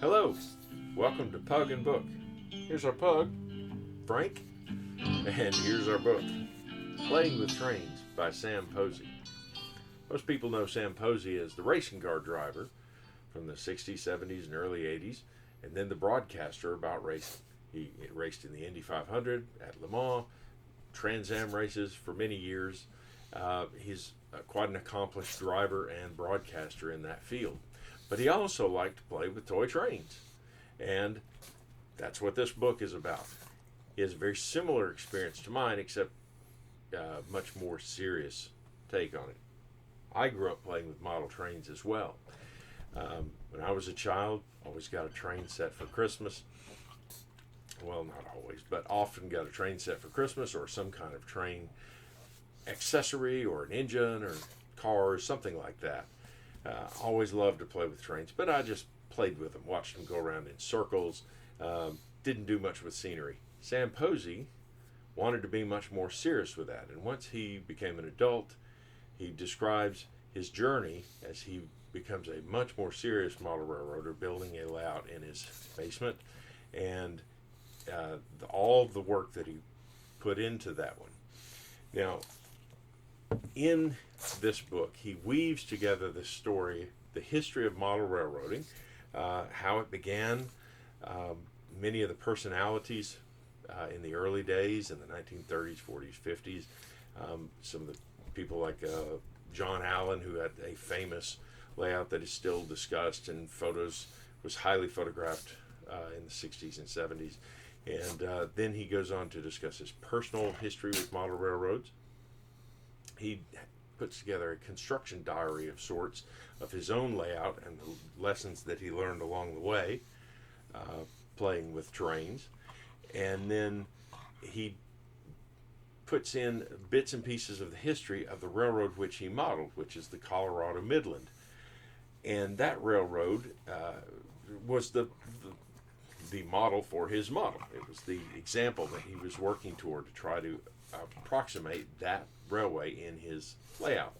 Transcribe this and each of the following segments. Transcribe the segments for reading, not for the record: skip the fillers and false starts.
Hello, welcome to Pug and Book. Here's our pug, Frank, and here's our book, Playing with Trains by Sam Posey. Most people know Sam Posey as the racing car driver from the 60s, 70s, and early 80s, and then the broadcaster about racing. He raced in the Indy 500 at Le Mans, Trans Am races for many years. He's quite an accomplished driver and broadcaster in that field. But he also liked to play with toy trains. And that's what this book is about. He has a very similar experience to mine, except much more serious take on it. I grew up playing with model trains as well. When I was a child, always got a train set for Christmas. Well, not always, but often got a train set for Christmas, or some kind of train accessory, or an engine, or cars, something like that. Always loved to play with trains, but I just played with them, watched them go around in circles, didn't do much with scenery. Sam Posey wanted to be much more serious with that, and once he became an adult, he describes his journey as he becomes a much more serious model railroader, building a layout in his basement, and all the work that he put into that one. Now, in this book, he weaves together the story, the history of model railroading, how it began, many of the personalities in the early days, in the 1930s, 40s, 50s, some of the people like John Allen, who had a famous layout that is still discussed and was highly photographed in the 60s and 70s. And then he goes on to discuss his personal history with model railroads. He puts together a construction diary of sorts of his own layout and the lessons that he learned along the way, playing with trains. And then he puts in bits and pieces of the history of the railroad which he modeled, which is the Colorado Midland. And that railroad was the model for his model. It was the example that he was working toward to try to approximate that railway in his layout.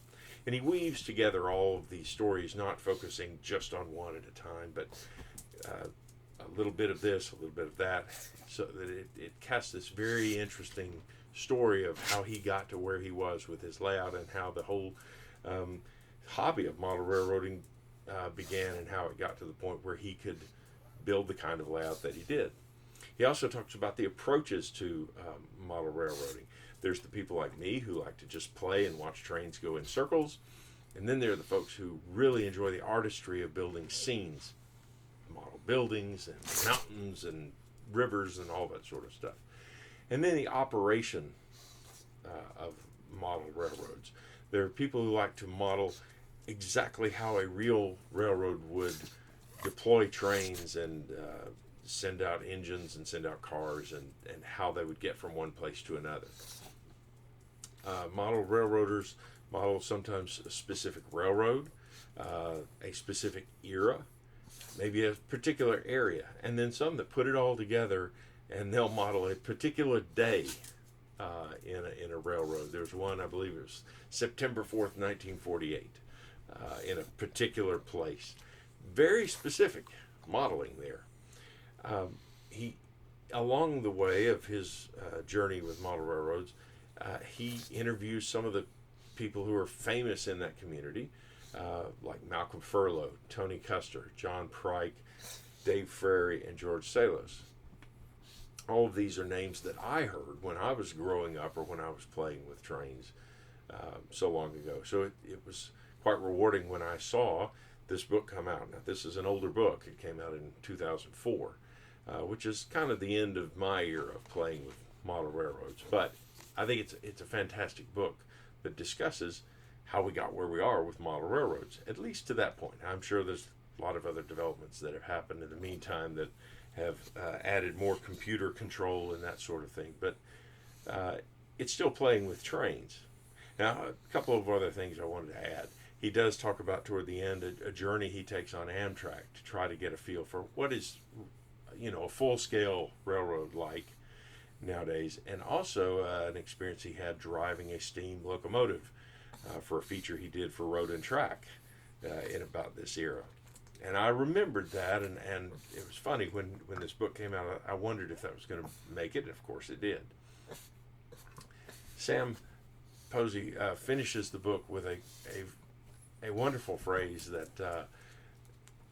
And he weaves together all of these stories, not focusing just on one at a time, but a little bit of this, a little bit of that, so that it casts this very interesting story of how he got to where he was with his layout, and how the whole hobby of model railroading began, and how it got to the point where he could build the kind of layout that he did. He also talks about the approaches to model railroading. There's the people like me who like to just play and watch trains go in circles. And then there are the folks who really enjoy the artistry of building scenes, model buildings and mountains and rivers and all that sort of stuff. And then the operation of model railroads. There are people who like to model exactly how a real railroad would deploy trains and send out engines and send out cars, and how they would get from one place to another. Model railroaders model sometimes a specific railroad, a specific era, maybe a particular area, and then some that put it all together, and they'll model a particular day in a railroad. There's one, I believe it was September 4th, 1948, in a particular place. Very specific modeling there. He, along the way of his journey with model railroads, he interviews some of the people who are famous in that community, like Malcolm Furlow, Tony Custer, John Pryke, Dave Frary, and George Salos. All of these are names that I heard when I was growing up, or when I was playing with trains so long ago. So it was quite rewarding when I saw this book come out. Now, this is an older book. It came out in 2004, which is kind of the end of my era of playing with model railroads. But I think it's a fantastic book that discusses how we got where we are with model railroads, at least to that point. I'm sure there's a lot of other developments that have happened in the meantime that have added more computer control and that sort of thing. But it's still playing with trains. Now, a couple of other things I wanted to add. He does talk about, toward the end, a journey he takes on Amtrak to try to get a feel for what is, a full-scale railroad like nowadays, and also an experience he had driving a steam locomotive for a feature he did for Road and Track in about this era. And I remembered that, and it was funny when this book came out. I wondered if that was going to make it, and of course it did. Sam Posey finishes the book with a wonderful phrase that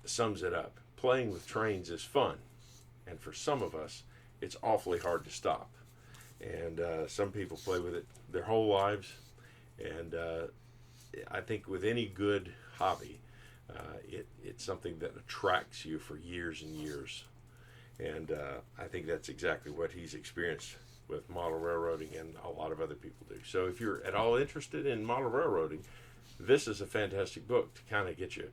sums it up. Playing with trains is fun, and for some of us, it's awfully hard to stop. And some people play with it their whole lives, and I think with any good hobby, it's something that attracts you for years and years. And I think that's exactly what he's experienced with model railroading, and a lot of other people do. So if you're at all interested in model railroading, this is a fantastic book to kind of get you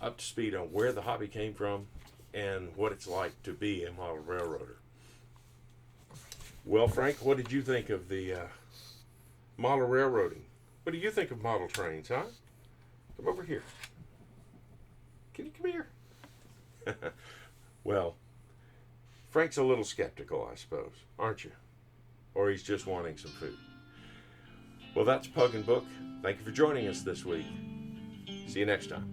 up to speed on where the hobby came from and what it's like to be a model railroader. Well, Frank, what did you think of the model railroading? What do you think of model trains, huh? Come over here. Can you come here? Well, Frank's a little skeptical, I suppose, aren't you? Or he's just wanting some food. Well, that's Pug and Book. Thank you for joining us this week. See you next time.